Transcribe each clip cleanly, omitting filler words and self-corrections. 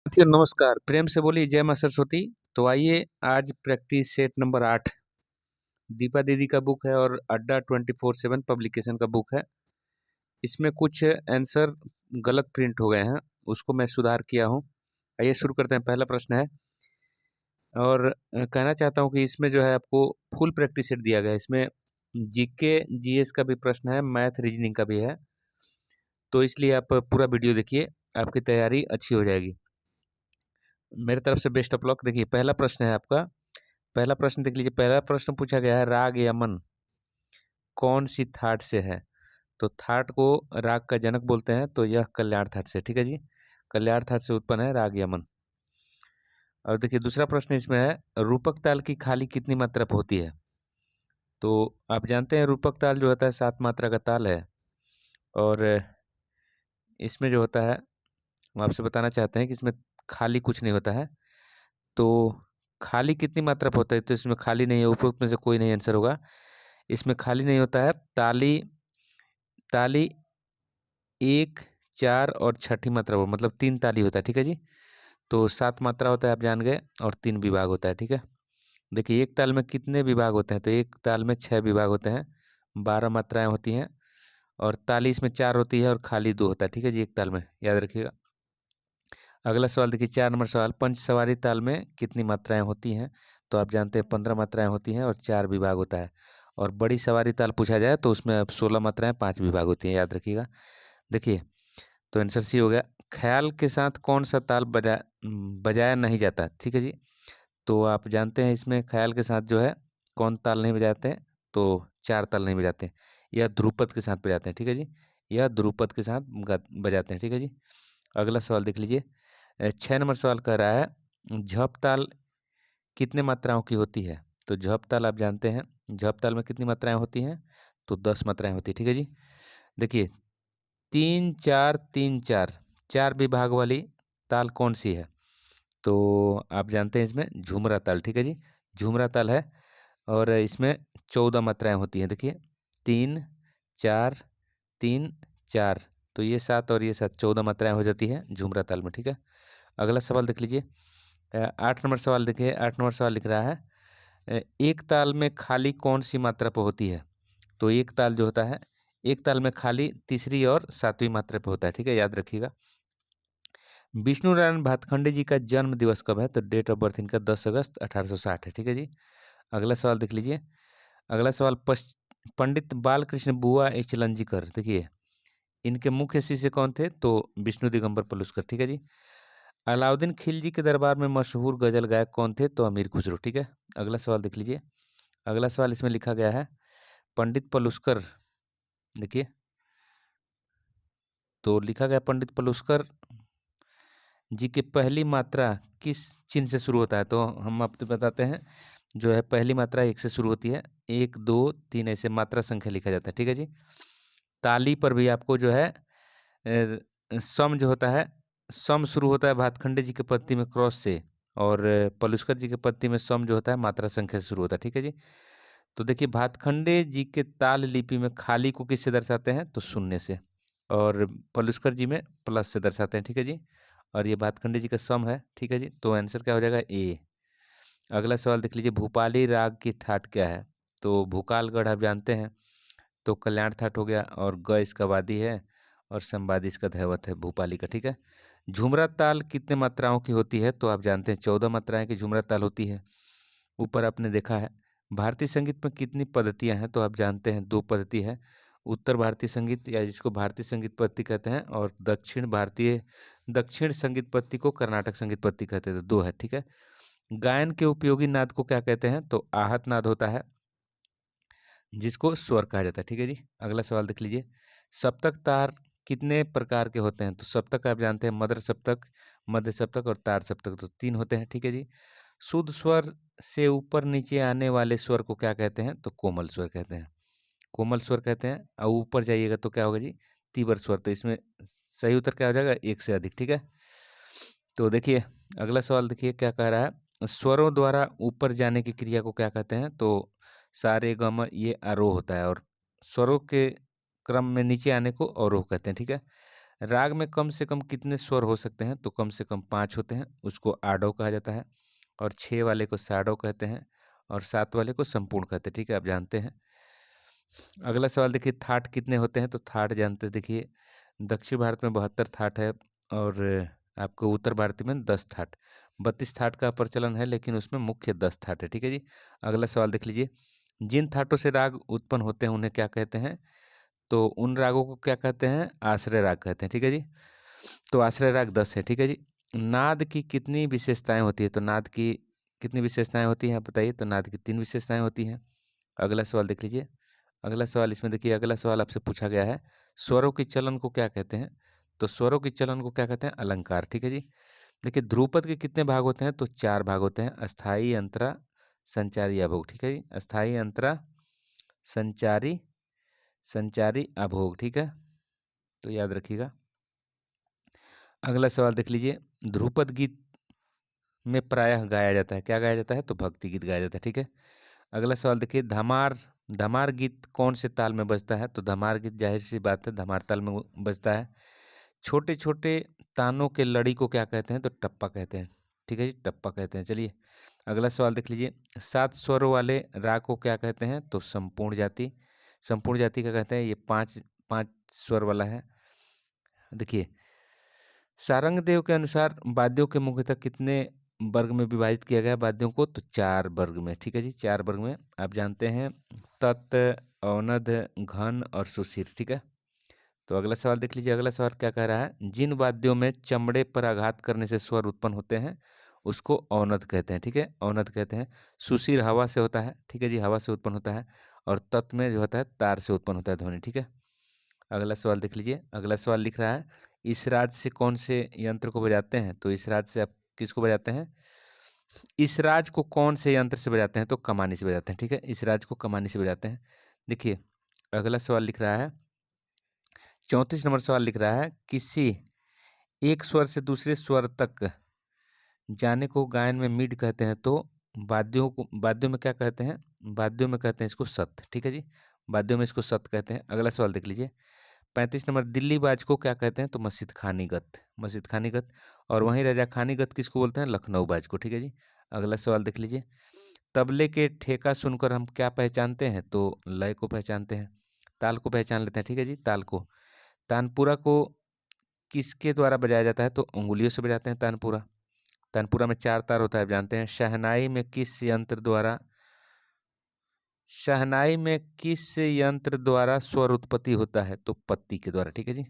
साथियों नमस्कार, प्रेम से बोलिए जय मां सरस्वती। तो आइए आज प्रैक्टिस सेट नंबर 8 दीपा दीदी का बुक है और अड्डा 24/7 पब्लिकेशन का बुक है। इसमें कुछ आंसर गलत प्रिंट हो गए हैं, उसको मैं सुधार किया हूँ। आइए शुरू करते हैं। पहला प्रश्न है और कहना चाहता हूँ कि इसमें जो है आपको फुल प्रैक्टिस सेट दिया गया है। इसमें जीके जीएस का भी प्रश्न है, मैथ रीजनिंग का भी है, तो इसलिए आप पूरा वीडियो देखिए, आपकी तैयारी अच्छी हो जाएगी। मेरे तरफ से बेस्ट ऑफ लक। देखिए पहला प्रश्न है आपका, पहला प्रश्न देख लीजिए। पहला प्रश्न पूछा गया है राग यमन कौन सी थाट से है। तो थाट को राग का जनक बोलते हैं, तो यह कल्याण थाट से, ठीक है जी, कल्याण थाट से उत्पन्न है राग यमन। और देखिए दूसरा प्रश्न इसमें है रूपक ताल की खाली कितनी मात्रा पर होती है। तो आप जानते हैं रूपक ताल जो होता है 7 मात्रा का ताल है, और इसमें जो होता है हम आपसे बताना चाहते हैं कि इसमें खाली कुछ नहीं होता है। तो खाली कितनी मात्रा पर होता है, तो इसमें खाली नहीं है, उपरोक्त में से कोई नहीं आंसर होगा। इसमें खाली नहीं होता है। ताली ताली 1, 4 और छठी मात्रा पर, मतलब 3 ताली होता है, ठीक है जी। तो 7 मात्रा होता है आप जान गए, और 3 विभाग होता है, ठीक है। देखिए एक ताल में कितने विभाग होते हैं, तो एक ताल में 6 विभाग होते हैं, 12 मात्राएं होती हैं, और ताली इसमें 4 होती है और खाली 2 होता है, ठीक है जी, एक ताल में, याद रखिएगा। अगला सवाल देखिए 4 नंबर सवाल, पंच सवारी ताल में कितनी मात्राएं होती हैं। तो आप जानते हैं 15 मात्राएं होती हैं और 4 विभाग होता है। और बड़ी सवारी ताल पूछा जाए तो उसमें अब 16 मात्राएं 5 विभाग होती हैं, याद रखिएगा। देखिए तो आंसर सी हो गया। ख्याल के साथ कौन सा ताल बजाया नहीं जाता, ठीक है जी। तो आप जानते हैं इसमें ख्याल के साथ जो है कौन ताल नहीं बजाते हैं, तो 4 ताल नहीं बजाते हैं, या ध्रुपद के साथ बजाते हैं, ठीक है जी, या ध्रुपद के साथ बजाते हैं, ठीक है जी। अगला सवाल देख लीजिए। 6 नंबर सवाल कह रहा है झप ताल कितने मात्राओं की होती है। तो झप ताल आप जानते हैं, झप ताल में कितनी मात्राएं होती हैं, तो 10 मात्राएं होती है, ठीक है जी। देखिए 3 4 3 4 4 विभाग वाली ताल कौन सी है। तो आप जानते हैं इसमें झुमरा ताल, ठीक है जी, झुमरा ताल है, और इसमें 14 मात्राएं होती हैं। देखिए 3 4 3 4, तो ये 7 और ये 7, 14 मात्राएं हो जाती हैं झुमरा ताल में, ठीक है। अगला सवाल देख लीजिए। 8 नंबर सवाल देखिए, 8 नंबर सवाल लिख रहा है एक ताल में खाली कौन सी मात्रा पर होती है। तो एक ताल जो होता है, एक ताल में खाली तीसरी और सातवीं मात्रा पे होता है, ठीक है, याद रखिएगा। विष्णु नारायण भातखंडे जी का जन्म दिवस कब है। तो डेट ऑफ बर्थ इनका 10 अगस्त 1860 है, ठीक है जी। अगला सवाल देख लीजिए। अगला सवाल पंडित बालकृष्ण बुआ एचलंजीकर, देखिए इनके मुख्य शिष्य कौन थे। तो विष्णु दिगंबर पलुस्कर, ठीक है जी। अलाउद्दीन खिलजी के दरबार में मशहूर गजल गायक कौन थे। तो अमीर खुसरो, ठीक है। अगला सवाल देख लीजिए। अगला सवाल इसमें लिखा गया है पंडित पलुस्कर, देखिए तो लिखा गया पंडित पलुस्कर जी की पहली मात्रा किस चिन्ह से शुरू होता है। तो हम आपको बताते हैं, जो है पहली मात्रा 1 से शुरू होती है, 1 2 3 ऐसे मात्रा संख्या लिखा जाता है, ठीक है जी। ताली पर भी आपको जो है सम जो होता है, सम शुरू होता है भातखंडे जी के पत्ती में क्रॉस से, और पलुस्कर जी के पत्ती में सम जो होता है मात्रा संख्या से शुरू होता है, ठीक है जी। तो देखिए भातखंडे जी के ताल लिपि में खाली को किससे दर्शाते हैं, तो शून्य से, और पलुस्कर जी में प्लस से दर्शाते हैं, ठीक है जी। और ये भातखंडे जी का सम है, ठीक है जी। तो आंसर क्या हो जाएगा, ए। अगला सवाल देख लीजिए। भूपाली राग की ठाट क्या है। तो भूकालगढ़ आप जानते हैं, तो कल्याण ठाट हो गया, और ग इसका वादी है, और संवादी इसका धैवत है भूपाली का, ठीक है। झुमरा ताल कितने मात्राओं की होती है। तो आप जानते हैं 14 मात्राएं की झुमरा ताल होती है, ऊपर आपने देखा है। भारतीय संगीत में कितनी पद्धतियां हैं। तो आप जानते हैं 2 पद्धति है, उत्तर भारतीय संगीत या जिसको भारतीय संगीत पद्धति कहते हैं, और दक्षिण संगीत पद्धति को कर्नाटक संगीत पद्धति कहते हैं, तो 2 है, ठीक है। गायन के उपयोगी नाद को क्या कहते हैं। तो आहत नाद होता है, जिसको स्वर कहा जाता है, ठीक है जी। अगला सवाल देख लीजिए। सप्तक तार कितने प्रकार के होते हैं। तो सप्तक आप जानते हैं मद्र सप्तक, मध्य सप्तक और तार सप्तक, तो 3 होते हैं, ठीक है जी। शुद्ध स्वर से ऊपर नीचे आने वाले स्वर को क्या कहते हैं। तो कोमल स्वर कहते हैं, कोमल स्वर कहते हैं। और ऊपर जाइएगा तो क्या होगा जी, तीव्र स्वर। तो इसमें सही उत्तर क्या हो जाएगा, 1 से अधिक, ठीक है। तो देखिए अगला सवाल देखिए क्या कह रहा है, स्वरों द्वारा ऊपर जाने की क्रिया को क्या कहते हैं। तो सारे गम ये आरोह होता है, और स्वरों के क्रम में नीचे आने को अवरोह कहते हैं, ठीक है। राग में कम से कम कितने स्वर हो सकते हैं, तो कम से कम 5 होते हैं, उसको आडव कहा जाता है। और 6 वाले को साडव कहते हैं और 7 वाले को संपूर्ण कहते हैं। ठीक है, आप जानते हैं। अगला सवाल देखिए, थाट कितने होते हैं, तो थाट जानते हैं। देखिए दक्षिण भारत में 72 थाट है और आपको उत्तर भारत में 10 थाट, 32 थाट का प्रचलन है, लेकिन उसमें मुख्य 10 थाट है। ठीक है जी। अगला सवाल देख लीजिए, जिन थाटों से राग उत्पन्न होते हैं उन्हें क्या कहते हैं, तो उन रागों को क्या कहते हैं, आश्रय राग कहते हैं। ठीक है जी। तो आश्रय राग 10 है। ठीक है जी। नाद की कितनी विशेषताएं होती है, तो नाद की कितनी विशेषताएं होती हैं आप बताइए, तो नाद की 3 विशेषताएं होती हैं। अगला सवाल देख लीजिए। अगला सवाल इसमें देखिए, अगला सवाल आपसे पूछा गया है, स्वरों की चलन को क्या कहते हैं, तो स्वरों की चलन को क्या कहते हैं, अलंकार। ठीक है जी। देखिए ध्रुपद के कितने भाग होते हैं, तो 4 भाग होते हैं, अस्थाई, अंतरा, संचारी, अभोग। ठीक है जी। अस्थाई, अंतरा, संचारी, संचारी, अभोग। ठीक है, तो याद रखिएगा। अगला सवाल देख लीजिए, ध्रुपद गीत में प्रायः गाया जाता है, क्या गाया जाता है, तो भक्ति गीत गाया जाता है। ठीक है। अगला सवाल देखिए, धमार, धमार गीत कौन से ताल में बजता है, तो धमार गीत जाहिर सी बात है धमार ताल में बजता है। छोटे छोटे तानों के लड़ी को क्या कहते हैं, तो टप्पा कहते हैं। ठीक है जी, टप्पा कहते हैं। चलिए अगला सवाल देख लीजिए, 7 स्वरों वाले राग को क्या कहते हैं, तो संपूर्ण जाति। संपूर्ण जाति क्या कहते हैं, ये 5 5 स्वर वाला है। देखिए सारंगदेव के अनुसार वाद्यों के मुख्यतः कितने वर्ग में विभाजित किया गया है वाद्यों को, तो 4 वर्ग में। ठीक है जी, 4 वर्ग में। आप जानते हैं तत्, औनध, घन और सुशिर। ठीक है। तो अगला सवाल देख लीजिए। अगला सवाल क्या कह रहा है, जिन वाद्यों में चमड़े पर आघात करने से स्वर उत्पन्न होते हैं उसको औनध कहते हैं। ठीक है, औनध कहते हैं। सुशिर हवा से होता है। ठीक है जी, हवा से उत्पन्न होता है। और तत् में जो होता है तार से उत्पन्न होता है ध्वनि। ठीक है। अगला सवाल देख लीजिए। अगला सवाल लिख रहा है, इस राज से कौन से यंत्र को बजाते हैं, तो इस राज से आप किसको बजाते हैं, इस राज को कौन से यंत्र से बजाते हैं, तो कमानी से बजाते हैं। ठीक है, इस राज को कमानी से बजाते हैं। देखिए अगला सवाल लिख रहा है, 34 नंबर सवाल लिख रहा है, किसी एक स्वर से दूसरे स्वर तक जाने को गायन में मीड कहते हैं, तो वाद्यों में क्या कहते हैं, वाद्यों में कहते हैं इसको सत। ठीक है जी, वाद्यों में इसको सत कहते हैं। अगला सवाल देख लीजिए, 35 नंबर, दिल्ली बाज को क्या कहते हैं, तो मस्जिद खानी गत, मस्जिद खानी गत। और वहीं राजा खानी गत किसको बोलते हैं, लखनऊ बाज को। ठीक है जी। अगला सवाल देख लीजिए, तबले के ठेका सुनकर हम क्या पहचानते हैं, तो लय को पहचानते हैं, ताल को पहचान लेते हैं। ठीक है जी, ताल को। तानपुरा को किसके द्वारा बजाया जाता है, तो उंगलियों से बजाते हैं तानपुरा। तानपुरा में 4 तार होता है, आप जानते हैं। शहनाई में किस यंत्र द्वारा, शहनाई में किस यंत्र द्वारा स्वर उत्पत्ति होता है, तो पत्ती के द्वारा। ठीक है जी।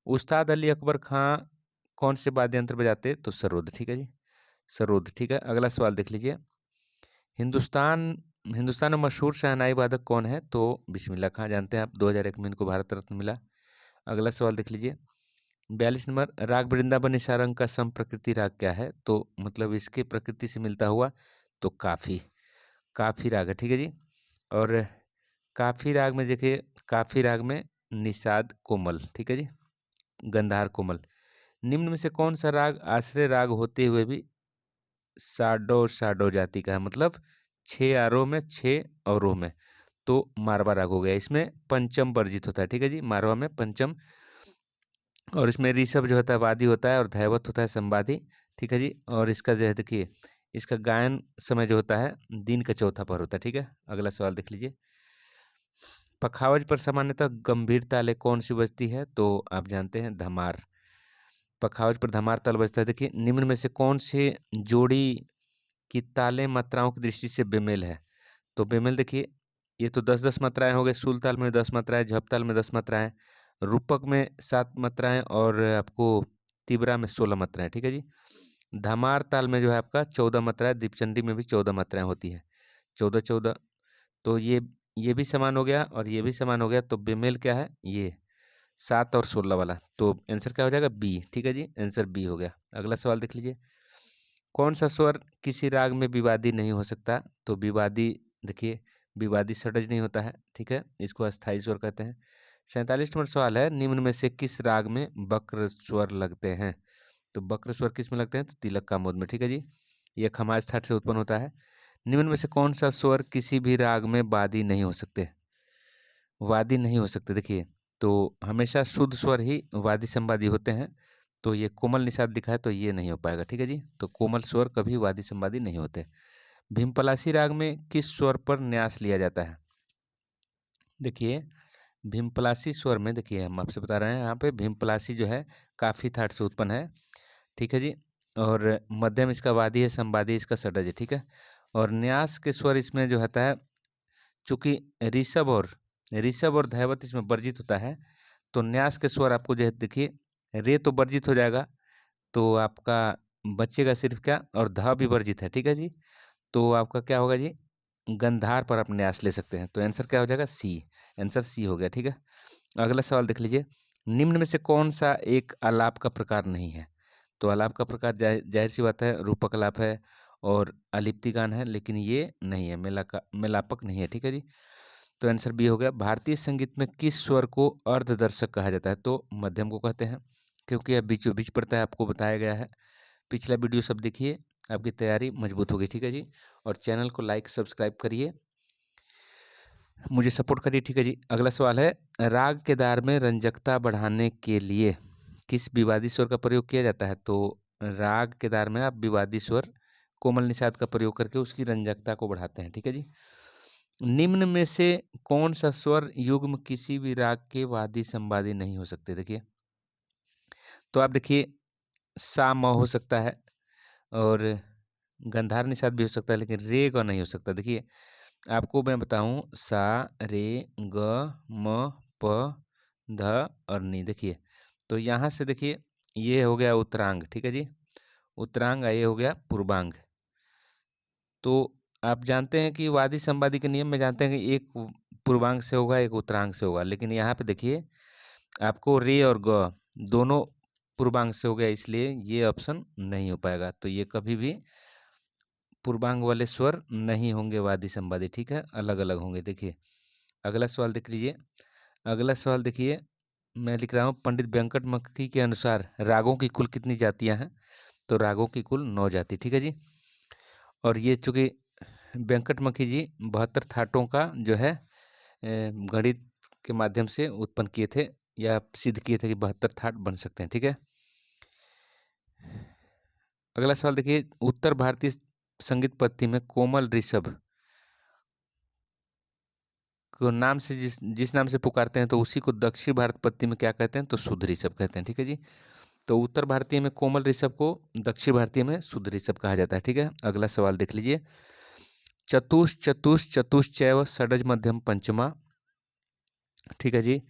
उस्ताद अली अकबर खां कौन से वाद्य यंत्र बजाते, तो सरोद। ठीक है जी, सरोद। ठीक है। अगला सवाल देख लीजिए, हिंदुस्तान हिंदुस्तान में मशहूर शहनाई वादक कौन है, तो बिस्मिल्लाह खां, जानते हैं आप, 2001 में इनको भारत रत्न मिला। अगला सवाल देख लीजिए, 42 नंबर, राग वृंदावन सारंग का सम प्रकृति राग क्या है, तो मतलब इसके प्रकृति से मिलता हुआ, तो काफी, काफी राग है। ठीक है जी। और काफी राग में देखिए, काफी राग में निषाद कोमल। ठीक है जी, गंधार कोमल। निम्न में से कौन सा राग आश्रय राग होते हुए भी साडो साडो जाति का है, मतलब 6 आरोह में 6 अवरोह में, तो मारवा राग हो गया। इसमें पंचम वर्जित होता है। ठीक है जी, मारवा में पंचम, और इसमें ऋषभ जो होता है वादी होता है और धैवत होता है संवादी। ठीक है जी। और इसका जो है देखिए, इसका गायन समय जो होता है दिन का चौथा पहर होता है। ठीक है। अगला सवाल देख लीजिए, पखावज पर सामान्यतः गंभीर ताले कौन सी बजती है, तो आप जानते हैं धमार। पखावज पर धमार ताल बजता है। देखिए निम्न में से कौन से जोड़ी की ताले मात्राओं की दृष्टि से बेमेल है, तो बेमेल देखिए, ये तो 10-10 मात्राएं हो गए। सूल ताल में 10 मात्राएं, झप ताल में 10 मात्राएं, रूपक में 7 मात्राएं और आपको तिबरा में 16 मात्राएं। ठीक है जी। धमार ताल में जो है आपका 14 मात्राएं, दीपचंडी में भी 14 मात्राएं होती है, 14-14। तो ये भी समान हो गया और ये भी समान हो गया, तो बेमेल क्या है, ये 7 और 16 वाला, तो आंसर क्या हो जाएगा, बी। ठीक है जी, आंसर बी हो गया। अगला सवाल देख लीजिए, कौन सा स्वर किसी राग में विवादी नहीं हो सकता, तो विवादी देखिए, विवादी षड्ज नहीं होता है। ठीक है, इसको अस्थाई स्वर कहते हैं। 47 नंबर सवाल है, निम्न में से किस राग में वक्र स्वर लगते हैं, तो वक्र स्वर किस में लगते हैं, तो तिलक कामोद में। ठीक है जी, ये खमाज थाट से उत्पन्न होता है। निम्न में से कौन सा स्वर किसी भी राग में वादी नहीं हो सकते, वादी नहीं हो सकते, देखिए तो हमेशा शुद्ध स्वर ही वादी संवादी होते हैं। तो ये कोमल निषाद दिखा है तो ये नहीं हो पाएगा, ठीक है जी। तो कोमल स्वर कभी वादी संवादी नहीं होते। भीमपलासी राग में किस स्वर पर न्यास लिया जाता है? देखिए भीमपलासी स्वर में, देखिए हम आपसे बता रहे हैं यहाँ पे भीमपलासी जो है काफी थाट से उत्पन्न है, ठीक है जी। और मध्यम इसका वादी है, संवादी इसका षडज है, ठीक है। और न्यास के स्वर इसमें जो होता है, चूंकि ऋषभ और धैवत इसमें वर्जित होता है, तो न्यास के स्वर आपको जो है देखिए रे तो वर्जित हो जाएगा, तो आपका बचेगा सिर्फ क्या, और ध भी वर्जित है, ठीक है जी। तो आपका क्या होगा जी, गंधार पर आप न्यास ले सकते हैं। तो आंसर क्या हो जाएगा, सी। आंसर सी हो गया, ठीक है। अगला सवाल देख लीजिए, निम्न में से कौन सा एक आलाप का प्रकार नहीं है? तो आलाप का प्रकार जाहिर सी बात है रूपक आलाप है और अलिप्ति गान है, लेकिन ये नहीं है, मेलापक नहीं है, ठीक है जी। तो आंसर बी हो गया। भारतीय संगीत में किस स्वर को अर्धदर्शक कहा जाता है? तो मध्यम को कहते हैं, क्योंकि यह बीचों बीच पड़ता है, आपको बताया गया है। पिछला वीडियो सब देखिए, आपकी तैयारी मजबूत होगी, ठीक है जी। और चैनल को लाइक सब्सक्राइब करिए, मुझे सपोर्ट करिए, ठीक है जी। अगला सवाल है, राग केदार में रंजकता बढ़ाने के लिए किस विवादी स्वर का प्रयोग किया जाता है? तो राग केदार में आप विवादी स्वर कोमल निषाद का प्रयोग करके उसकी रंजकता को बढ़ाते हैं, ठीक है जी। निम्न में से कौन सा स्वर युग्म किसी भी राग के वादी संवादी नहीं हो सकते? देखिए तो आप देखिए सा म हो सकता है और गंधार निषाद भी हो सकता है, लेकिन रे ग नहीं हो सकता। देखिए आपको मैं बताऊं, सा रे ग म प ध और नी। देखिए तो यहाँ से देखिए ये हो गया उत्तरांग, ठीक है जी, उत्तरांग, ये हो गया पूर्वांग। तो आप जानते हैं कि वादी संवादी के नियम में जानते हैं कि एक पूर्वांग से होगा, एक उत्तरांग से होगा, लेकिन यहाँ पे देखिए आपको रे और ग दोनों पूर्वांग से हो गया, इसलिए ये ऑप्शन नहीं हो पाएगा। तो ये कभी भी पूर्वांग वाले स्वर नहीं होंगे वादी संवादी, ठीक है, अलग अलग होंगे। देखिए अगला सवाल देख लीजिए। अगला सवाल देखिए, मैं लिख रहा हूँ, पंडित वेंकट मक्की के अनुसार रागों की कुल कितनी जातियां हैं? तो रागों की कुल 9 जाति, ठीक है जी। और ये चूंकि वेंकट मक्की जी 72 थाटों का जो है गणित के माध्यम से उत्पन्न किए थे, या सिद्ध किए थे कि 72 थाट बन सकते हैं, ठीक है। अगला सवाल देखिए, उत्तर भारतीय संगीत पद्धति में कोमल ऋषभ को नाम से जिस नाम से पुकारते हैं, तो उसी को दक्षिण भारत पद्धति में क्या कहते हैं? तो शुद्ध ऋषभ कहते हैं, ठीक है जी। तो उत्तर भारतीय में कोमल ऋषभ को, दक्षिण भारतीय में शुद्ध ऋषभ कहा जाता है, ठीक है। अगला सवाल देख लीजिए, चतुष चतुष चतुश्चैव षडज मध्यम पंचमा, ठीक है जी।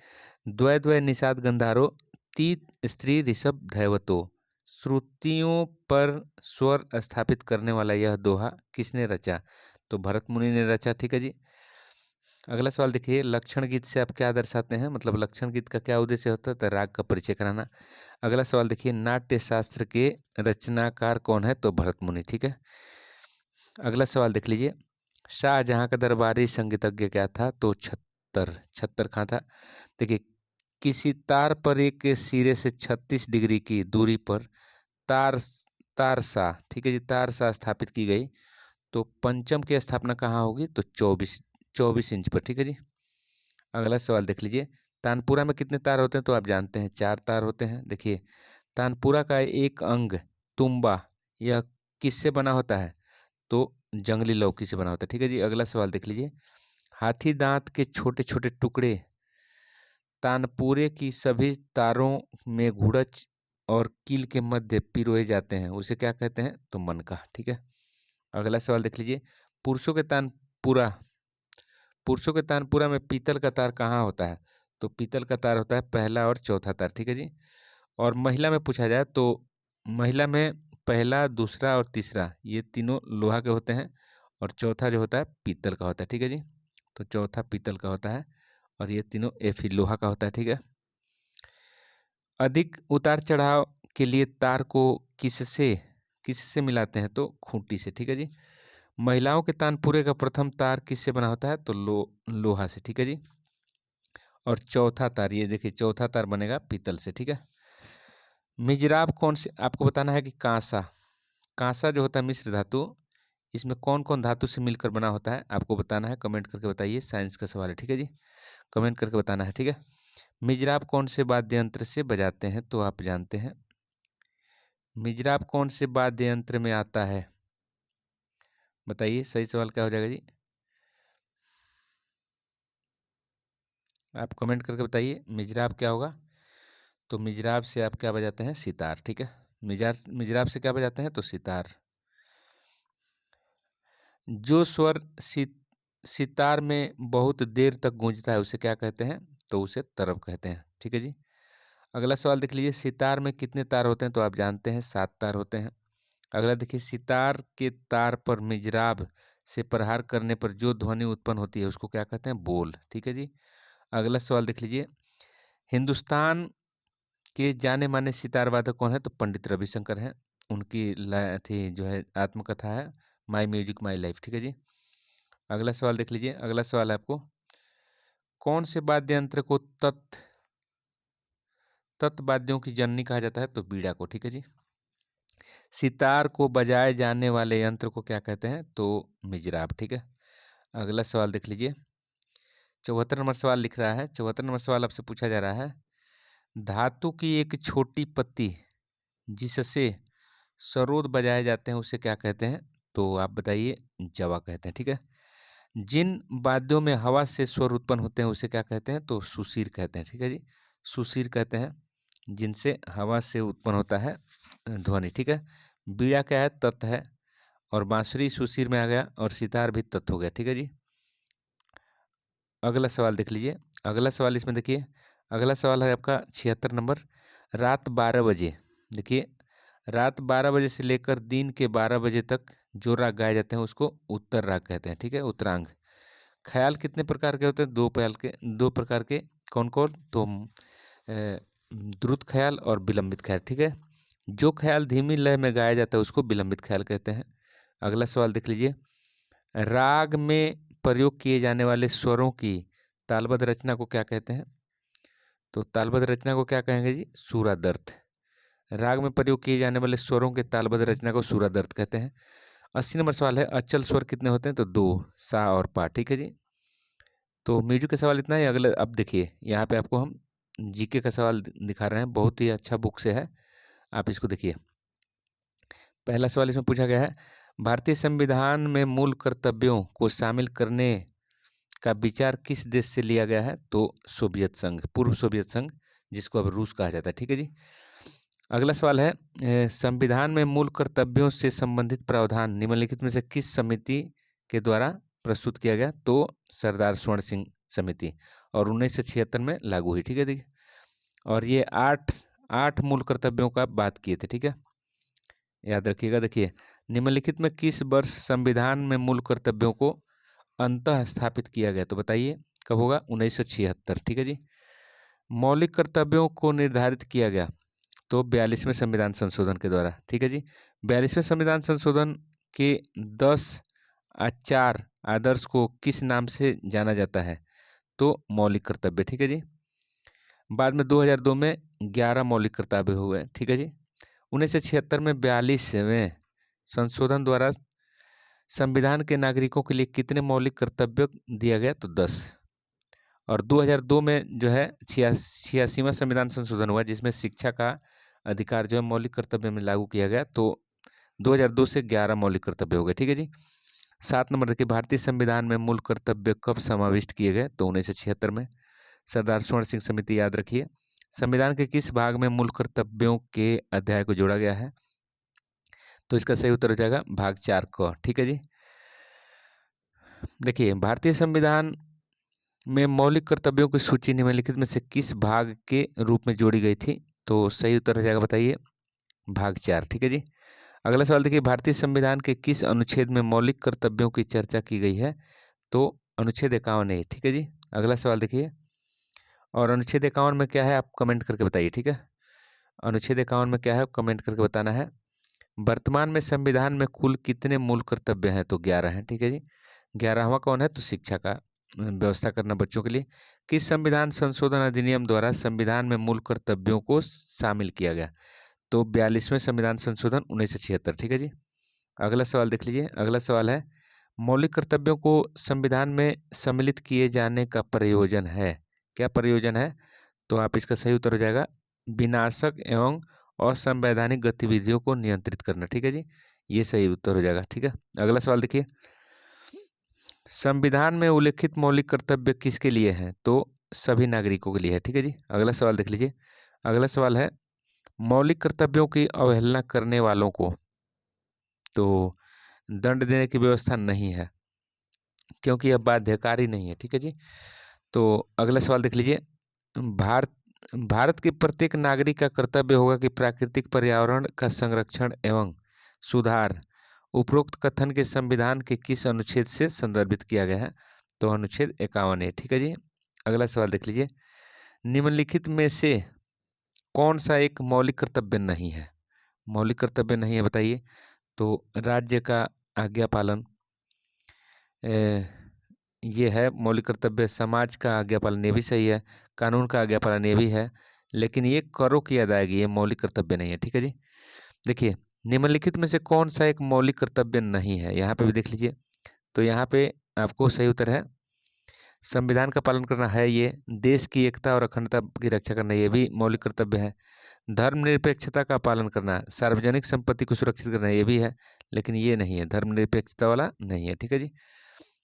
द्वय द्वय निषाद गंधारो तीत स्त्री ऋषभ धैवतो, श्रुतियों पर स्वर स्थापित करने वाला यह दोहा किसने रचा? तो भरत मुनि ने रचा, ठीक है जी। अगला सवाल देखिए, लक्षण गीत से आप क्या दर्शाते हैं? मतलब लक्षण गीत का क्या उद्देश्य होता है? तो राग का परिचय कराना। अगला सवाल देखिए, नाट्य शास्त्र के रचनाकार कौन है? तो भरत मुनि, ठीक है। अगला सवाल देख लीजिए, शाहजहां का दरबारी संगीतज्ञ क्या था? तो छत्तर खां था। देखिए किसी तार पर एक सिरे से 36 डिग्री की दूरी पर तार तारसा, ठीक है जी, तारसा स्थापित की गई, तो पंचम की स्थापना कहाँ होगी? तो 24 इंच पर, ठीक है जी। अगला सवाल देख लीजिए, तानपुरा में कितने तार होते हैं? तो आप जानते हैं 4 तार होते हैं। देखिए तानपुरा का एक अंग तुम्बा, यह किससे बना होता है? तो जंगली लौकी से बना होता है, ठीक है जी। अगला सवाल देख लीजिए, हाथी दांत के छोटे छोटे टुकड़े तानपुरे की सभी तारों में घुड़च और कील के मध्य पिरोए जाते हैं, उसे क्या कहते हैं? तो मनका, ठीक है। अगला सवाल देख लीजिए, पुरुषों के तानपुरा पुरुषों के तानपुरा में पीतल का तार कहाँ होता है? तो पीतल का तार होता है पहला और चौथा तार, ठीक है जी। और महिला में पूछा जाए तो महिला में पहला, दूसरा और तीसरा ये तीनों लोहा के होते हैं, और चौथा जो होता है पीतल का होता है, ठीक है जी। तो चौथा पीतल का होता है और ये तीनों एफी लोहा का होता है, ठीक है। अधिक उतार चढ़ाव के लिए तार को किससे किससे मिलाते हैं? तो खूंटी से, ठीक है जी। महिलाओं के तानपुरे का प्रथम तार किससे बना होता है? तो लोहा से, ठीक है जी। और चौथा तार, ये देखिए चौथा तार बनेगा पीतल से, ठीक है। मिजराब कौन से, आपको बताना है कि कांसा, कांसा जो होता है मिश्र धातु, इसमें कौन कौन धातु से मिलकर बना होता है? आपको बताना है, कमेंट करके बताइए, साइंस का सवाल है, ठीक है जी, कमेंट करके बताना है, ठीक है। मिजराब कौन से वाद्य यंत्र से बजाते हैं? तो आप जानते हैं मिजराब कौन से वाद्य यंत्र में आता है? बताइए सही सवाल क्या हो जाएगा जी? आप कमेंट करके बताइए मिजराब क्या होगा। तो मिजराब से आप क्या बजाते हैं? सितार। ठीक है, मिजराब से क्या बजाते हैं? तो सितार। जो स्वर सितार में बहुत देर तक गूंजता है उसे क्या कहते हैं? तो उसे तरब कहते हैं। ठीक है जी। अगला सवाल देख लीजिए, सितार में कितने तार होते हैं? तो आप जानते हैं 7 तार होते हैं। अगला देखिए, सितार के तार पर मिजराब से प्रहार करने पर जो ध्वनि उत्पन्न होती है उसको क्या कहते हैं? बोल। ठीक है जी। अगला सवाल देख लीजिए, हिंदुस्तान के जाने माने सितार वादक कौन है? तो पंडित रविशंकर हैं। उनकी थी जो है आत्मकथा है माई म्यूजिक माई लाइफ। ठीक है जी। अगला सवाल देख लीजिए, अगला सवाल है आपको, कौन से वाद्य यंत्र को तत् वाद्यों की जननी कहा जाता है? तो बीड़ा को। ठीक है जी। सितार को बजाए जाने वाले यंत्र को क्या कहते हैं? तो मिजराब। ठीक है। अगला सवाल देख लीजिए, 74 नंबर सवाल लिख रहा है। 74 नंबर सवाल आपसे पूछा जा रहा है, धातु की एक छोटी पत्ती जिससे सरोद बजाए जाते हैं उसे क्या कहते हैं? तो आप बताइए। जवा कहते हैं। ठीक है। जिन वाद्यों में हवा से स्वर उत्पन्न होते हैं उसे क्या कहते हैं? तो सुशीर कहते हैं। ठीक है जी। सुशीर कहते हैं जिनसे हवा से उत्पन्न होता है ध्वनि। ठीक है। बीड़ा क्या है? तत् है, और बांसुरी सुशीर में आ गया, और सितार भी तत् हो गया। ठीक है जी। अगला सवाल देख लीजिए, अगला सवाल इसमें देखिए, अगला सवाल है आपका 76 नंबर, रात 12 बजे। देखिए, रात 12 बजे से लेकर दिन के 12 बजे तक जो राग गाए जाते हैं उसको उत्तर राग कहते हैं। ठीक है, उत्तरांग। ख्याल कितने प्रकार के होते हैं? दो प्रकार के। कौन कौन? तो द्रुत ख्याल और विलंबित ख्याल। ठीक है। जो ख्याल धीमी लय में गाया जाता है उसको विलंबित ख्याल कहते हैं। अगला सवाल देख लीजिए, राग में प्रयोग किए जाने वाले स्वरों की तालबद्ध रचना को क्या कहते हैं? तो तालबद्ध रचना को क्या कहेंगे जी? सूरादर्थ। राग में प्रयोग किए जाने वाले स्वरों के तालबद्ध रचना को सूरादर्थ कहते हैं। 80 नंबर सवाल है, अचल स्वर कितने होते हैं? तो 2, सा और पा। ठीक है जी। तो म्यूजिक का सवाल इतना ही। अगले अब देखिए, यहाँ पे आपको हम जीके का सवाल दिखा रहे हैं, बहुत ही अच्छा बुक से है, आप इसको देखिए। पहला सवाल इसमें पूछा गया है, भारतीय संविधान में मूल कर्तव्यों को शामिल करने का विचार किस देश से लिया गया है? तो सोवियत संघ, पूर्व सोवियत संघ, जिसको अब रूस कहा जाता है। ठीक है जी। अगला सवाल है, संविधान में मूल कर्तव्यों से संबंधित प्रावधान निम्नलिखित में से किस समिति के द्वारा प्रस्तुत किया गया? तो सरदार स्वर्ण सिंह समिति, और 1976 में लागू हुई। ठीक है देखिए, और ये आठ मूल कर्तव्यों का बात किए थे। ठीक है, याद रखिएगा। देखिए, निम्नलिखित में किस वर्ष संविधान में मूल कर्तव्यों को अंतः स्थापित किया गया? तो बताइए कब होगा? 1976। ठीक है जी। मौलिक कर्तव्यों को निर्धारित किया गया तो 42वें संविधान संशोधन के द्वारा। ठीक है जी। 42वें संविधान संशोधन के 10 आदर्श को किस नाम से जाना जाता है? तो मौलिक कर्तव्य। ठीक है जी। बाद में 2002 में 11 मौलिक कर्तव्य हुए। ठीक है जी। 1976 में 42वें संशोधन द्वारा संविधान के नागरिकों के लिए कितने मौलिक कर्तव्य दिया गया? तो 10। और 2002 में जो है 86वां संविधान संशोधन हुआ जिसमें शिक्षा का अधिकार जो है मौलिक कर्तव्य में लागू किया गया, तो 2002 से 11 मौलिक कर्तव्य हो गए। ठीक है जी। 7 नंबर देखिए, भारतीय संविधान में मूल कर्तव्य कब समाविष्ट किए गए? तो 1976 में। सरदार स्वर्ण सिंह समिति, याद रखिए। संविधान के किस भाग में मूल कर्तव्यों के अध्याय को जोड़ा गया है? तो इसका सही उत्तर हो जाएगा भाग 4 क। ठीक है जी। देखिए, भारतीय संविधान में मौलिक कर्तव्यों की सूची निम्नलिखित में से किस भाग के रूप में जोड़ी गई थी? तो सही उत्तर हो जाएगा, बताइए, भाग 4। ठीक है जी। अगला सवाल देखिए, भारतीय संविधान के किस अनुच्छेद में मौलिक कर्तव्यों की चर्चा की गई है? तो अनुच्छेद 51 ठीक है जी। अगला सवाल देखिए, और अनुच्छेद 51 में क्या है आप कमेंट करके बताइए। ठीक है, अनुच्छेद 51 में क्या है कमेंट करके बताना है। वर्तमान में संविधान में कुल कितने मूल कर्तव्य हैं? तो 11 हैं। ठीक है जी। 11वां कौन है? तो शिक्षा का व्यवस्था करना बच्चों के लिए। किस संविधान संशोधन अधिनियम द्वारा संविधान में मूल कर्तव्यों को शामिल किया गया? तो 42वें संविधान संशोधन 1976। ठीक है जी। अगला सवाल देख लीजिए, अगला सवाल है, मौलिक कर्तव्यों को संविधान में सम्मिलित किए जाने का प्रयोजन है, क्या प्रयोजन है? तो आप इसका सही उत्तर हो जाएगा विनाशक एवं असंवैधानिक गतिविधियों को नियंत्रित करना। ठीक है जी, ये सही उत्तर हो जाएगा। ठीक है, अगला सवाल देखिए, संविधान में उल्लेखित मौलिक कर्तव्य किसके लिए हैं? तो सभी नागरिकों के लिए है। ठीक है जी, अगला सवाल देख लीजिए। अगला सवाल है, मौलिक कर्तव्यों की अवहेलना करने वालों को तो दंड देने की व्यवस्था नहीं है, क्योंकि यह बाध्यकारी नहीं है। ठीक है जी, तो अगला सवाल देख लीजिए, भारत भारत के प्रत्येक नागरिक का कर्तव्य होगा कि प्राकृतिक पर्यावरण का संरक्षण एवं सुधार उपरोक्त कथन के संविधान के किस अनुच्छेद से संदर्भित किया गया है? तो अनुच्छेद 51 है। ठीक है जी, अगला सवाल देख लीजिए, निम्नलिखित में से कौन सा एक मौलिक कर्तव्य नहीं है? मौलिक कर्तव्य नहीं है, बताइए। तो राज्य का आज्ञा पालन ये है मौलिक कर्तव्य, समाज का आज्ञा पालन ये भी सही है, कानून का आज्ञा पालन ये भी है, लेकिन ये करों की अदायगी ये मौलिक कर्तव्य नहीं है। ठीक है जी, देखिए निम्नलिखित में से कौन सा एक मौलिक कर्तव्य नहीं है, यहाँ पे भी देख लीजिए। तो यहाँ पे आपको सही उत्तर है संविधान का पालन करना है, ये देश की एकता और अखंडता की रक्षा करना ये भी मौलिक कर्तव्य है, धर्मनिरपेक्षता का पालन करना, सार्वजनिक संपत्ति को सुरक्षित करना ये भी है, लेकिन ये नहीं है, धर्मनिरपेक्षता वाला नहीं है। ठीक है जी,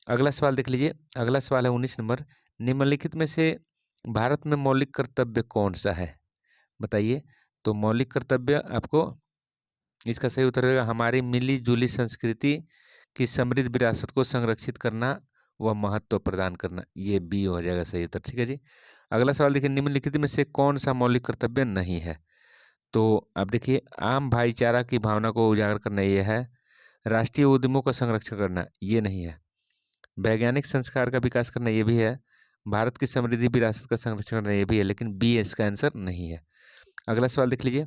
अगला सवाल देख लीजिए। अगला सवाल है 19 नंबर, निम्नलिखित में से भारत में मौलिक कर्तव्य कौन सा है? बताइए। तो मौलिक कर्तव्य आपको इसका सही उत्तर होगा हमारी मिली जुली संस्कृति की समृद्ध विरासत को संरक्षित करना व महत्व प्रदान करना, ये बी हो जाएगा सही उत्तर। ठीक है जी, अगला सवाल देखिए, निम्नलिखित में से कौन सा मौलिक कर्तव्य नहीं है? तो आप देखिए, आम भाईचारा की भावना को उजागर करना ये है, राष्ट्रीय उद्यमों का संरक्षण करना ये नहीं है, वैज्ञानिक संस्कार का विकास करना ये भी है, भारत की समृद्धि विरासत का संरक्षण करना ये भी है, लेकिन बी इसका आंसर नहीं है। अगला सवाल देख लीजिए।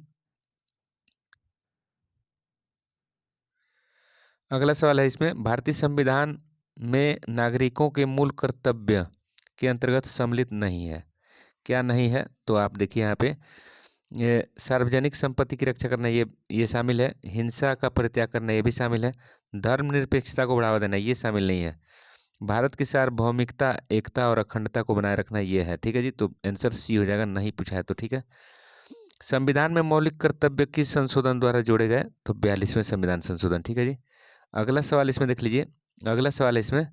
अगला सवाल है इसमें, भारतीय संविधान में नागरिकों के मूल कर्तव्य के अंतर्गत सम्मिलित नहीं है, क्या नहीं है? तो आप देखिए यहाँ पे ये सार्वजनिक संपत्ति की रक्षा करना ये शामिल है, हिंसा का परित्याग करना ये भी शामिल है, धर्मनिरपेक्षता को बढ़ावा देना ये शामिल नहीं है, भारत की सार्वभौमिकता एकता और अखंडता को बनाए रखना ये है। ठीक है जी, तो आंसर सी हो जाएगा, नहीं पूछा है तो। ठीक है, संविधान में मौलिक कर्तव्य किस संशोधन द्वारा जोड़े गए? तो 42वें संविधान संशोधन। ठीक है जी, अगला सवाल इसमें देख लीजिए। अगला सवाल है इसमें,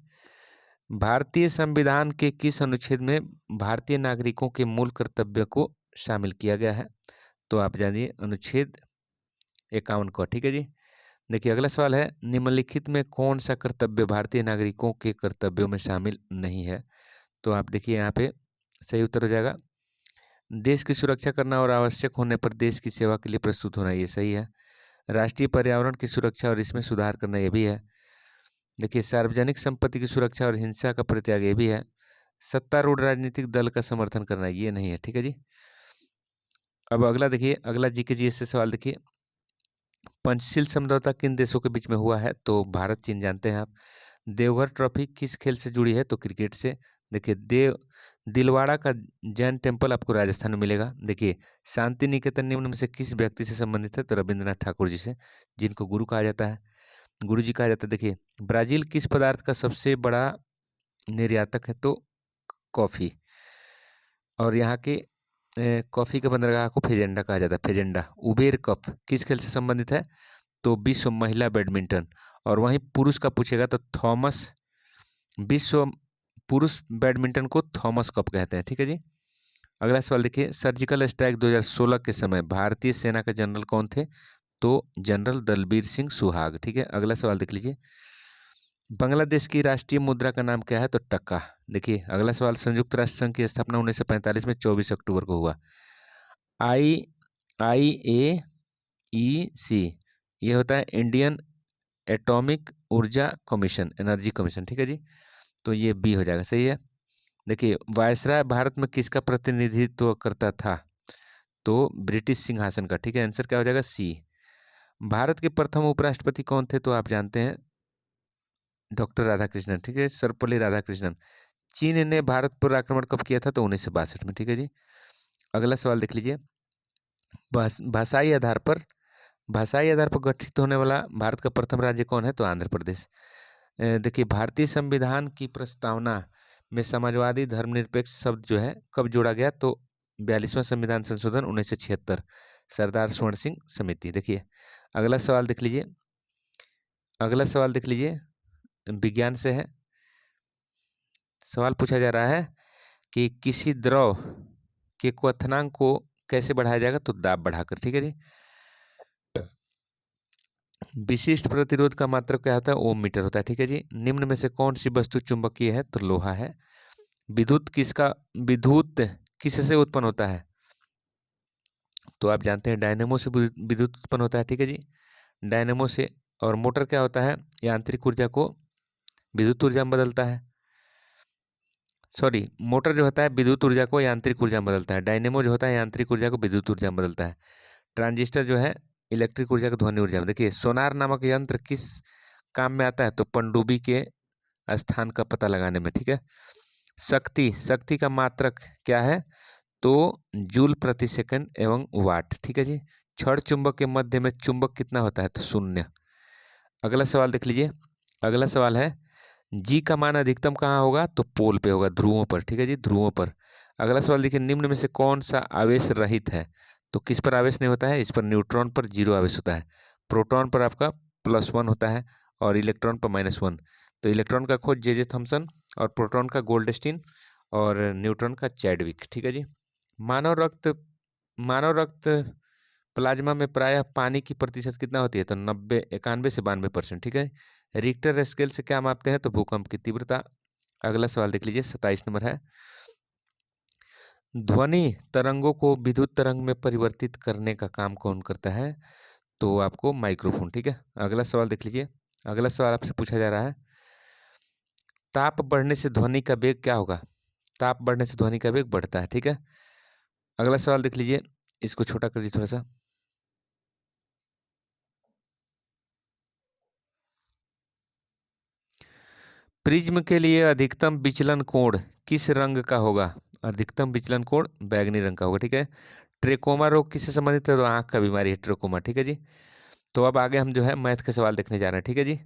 भारतीय संविधान के किस अनुच्छेद में भारतीय नागरिकों के मूल कर्तव्य को शामिल किया गया है? तो आप जानिए अनुच्छेद 51 को। ठीक है जी, देखिए अगला सवाल है, निम्नलिखित में कौन सा कर्तव्य भारतीय नागरिकों के कर्तव्यों में शामिल नहीं है? तो आप देखिए यहाँ पे सही उत्तर हो जाएगा देश की सुरक्षा करना और आवश्यक होने पर देश की सेवा के लिए प्रस्तुत होना, ये सही है, राष्ट्रीय पर्यावरण की सुरक्षा और इसमें सुधार करना ये भी है, देखिए सार्वजनिक संपत्ति की सुरक्षा और हिंसा का परित्याग ये भी है, सत्तारूढ़ राजनीतिक दल का समर्थन करना ये नहीं है। ठीक है जी, अब अगला देखिए, अगला जीके जी से सवाल देखिए, पंचशील समझौता किन देशों के बीच में हुआ है? तो भारत चीन जानते हैं आप। देवघर ट्रॉफी किस खेल से जुड़ी है? तो क्रिकेट से। देखिए दिलवाड़ा का जैन टेम्पल आपको राजस्थान में मिलेगा। देखिए शांति निकेतन निम्न में से किस व्यक्ति से संबंधित है? तो रविंद्रनाथ ठाकुर जी से, जिनको गुरु कहा जाता है, गुरु जी कहा जाता है। देखिए ब्राजील किस पदार्थ का सबसे बड़ा निर्यातक है? तो कॉफ़ी। और यहाँ के कॉफ़ी के बंदरगाह को फेजेंडा कहा जाता है, फेजेंडा। उबेर कप किस खेल से संबंधित है? तो विश्व महिला बैडमिंटन। और वहीं पुरुष का पूछेगा तो थॉमस, विश्व पुरुष बैडमिंटन को थॉमस कप कहते हैं। ठीक है जी, अगला सवाल देखिए, सर्जिकल स्ट्राइक 2016 के समय भारतीय सेना के जनरल कौन थे? तो जनरल दलबीर सिंह सुहाग। ठीक है, अगला सवाल देख लीजिए, बांग्लादेश की राष्ट्रीय मुद्रा का नाम क्या है? तो टक्का। देखिए अगला सवाल, संयुक्त राष्ट्र संघ की स्थापना 1945 में 24 अक्टूबर को हुआ। IAEC ये होता है इंडियन एटॉमिक ऊर्जा कमीशन, एनर्जी कमीशन। ठीक है जी, तो ये बी हो जाएगा, सही है। देखिए वायसराय भारत में किसका प्रतिनिधित्व करता था? तो ब्रिटिश सिंहासन का। ठीक है, आंसर क्या हो जाएगा? सी। भारत के प्रथम उपराष्ट्रपति कौन थे? तो आप जानते हैं डॉक्टर राधाकृष्णन। ठीक है, सर्वपल्ली राधाकृष्णन। चीन ने भारत पर आक्रमण कब किया था? तो 1962 में। ठीक है जी, अगला सवाल देख लीजिए, भाषाई आधार पर गठित होने वाला भारत का प्रथम राज्य कौन है? तो आंध्र प्रदेश। देखिए भारतीय संविधान की प्रस्तावना में समाजवादी धर्मनिरपेक्ष शब्द जो है कब जोड़ा गया? तो 42वां संविधान संशोधन 1976, सरदार स्वर्ण सिंह समिति। देखिए अगला सवाल देख लीजिए, अगला सवाल देख लीजिए, विज्ञान से है। सवाल पूछा जा रहा है कि किसी द्रव के क्वथनांक को कैसे बढ़ाया जाएगा, तो दाब बढ़ाकर। ठीक है जी। विशिष्ट प्रतिरोध का मात्रक क्या होता है, ओम मीटर होता है। ठीक है जी। निम्न में से कौन सी वस्तु चुंबकीय है, तो लोहा है। विद्युत किससे उत्पन्न होता है, तो आप जानते हैं डायनेमो से विद्युत उत्पन्न होता है। ठीक है जी, डायनेमो से। और मोटर क्या होता है, यांत्रिक ऊर्जा को विद्युत ऊर्जा में बदलता है। सॉरी, मोटर जो होता है विद्युत ऊर्जा को यांत्रिक ऊर्जा में बदलता है, डायनेमो जो होता है यांत्रिक ऊर्जा को विद्युत ऊर्जा में बदलता है। ट्रांजिस्टर जो है इलेक्ट्रिक ऊर्जा को ध्वनि ऊर्जा में। देखिए सोनार नामक यंत्र किस काम में आता है, तो पनडुब्बी के स्थान का पता लगाने में। ठीक है। शक्ति का मात्रक क्या है, तो जूल प्रति सेकंड एवं वाट। ठीक है जी। छड़ चुंबक के मध्य में चुंबक कितना होता है, तो 0। अगला सवाल देख लीजिए, अगला सवाल है जी का मान अधिकतम कहाँ होगा, तो पोल पे होगा, ध्रुवों पर। ठीक है जी, ध्रुवों पर। अगला सवाल देखिए, निम्न में से कौन सा आवेश रहित है, तो किस पर आवेश नहीं होता है, इस पर न्यूट्रॉन पर 0 आवेश होता है, प्रोटॉन पर आपका +1 होता है और इलेक्ट्रॉन पर -1। तो इलेक्ट्रॉन का खोज जे थॉम्सन और प्रोटॉन का गोल्डस्टीन और न्यूट्रॉन का चैडविक। ठीक है जी। मानव रक्त प्लाज्मा में प्रायः पानी की प्रतिशत कितना होती है, तो 91 से 92%। ठीक है। रिक्टर स्केल से क्या मापते हैं, तो भूकंप की तीव्रता। अगला सवाल देख लीजिए, 27 नंबर है, ध्वनि तरंगों को विद्युत तरंग में परिवर्तित करने का काम कौन करता है, तो आपको माइक्रोफोन। ठीक है। अगला सवाल देख लीजिए, अगला सवाल आपसे पूछा जा रहा है, ताप बढ़ने से ध्वनि का वेग क्या होगा, ताप बढ़ने से ध्वनि का वेग बढ़ता है। ठीक है। अगला सवाल देख लीजिए, इसको छोटा कर दीजिए थोड़ा सा। प्रिज्म के लिए अधिकतम विचलन कोण किस रंग का होगा, अधिकतम विचलन कोण बैगनी रंग का होगा। ठीक है। ट्रेकोमा रोग किससे संबंधित है, तो आंख का बीमारी है ट्रेकोमा। ठीक है जी। तो अब आगे हम जो है मैथ के सवाल देखने जा रहे हैं। ठीक है जी।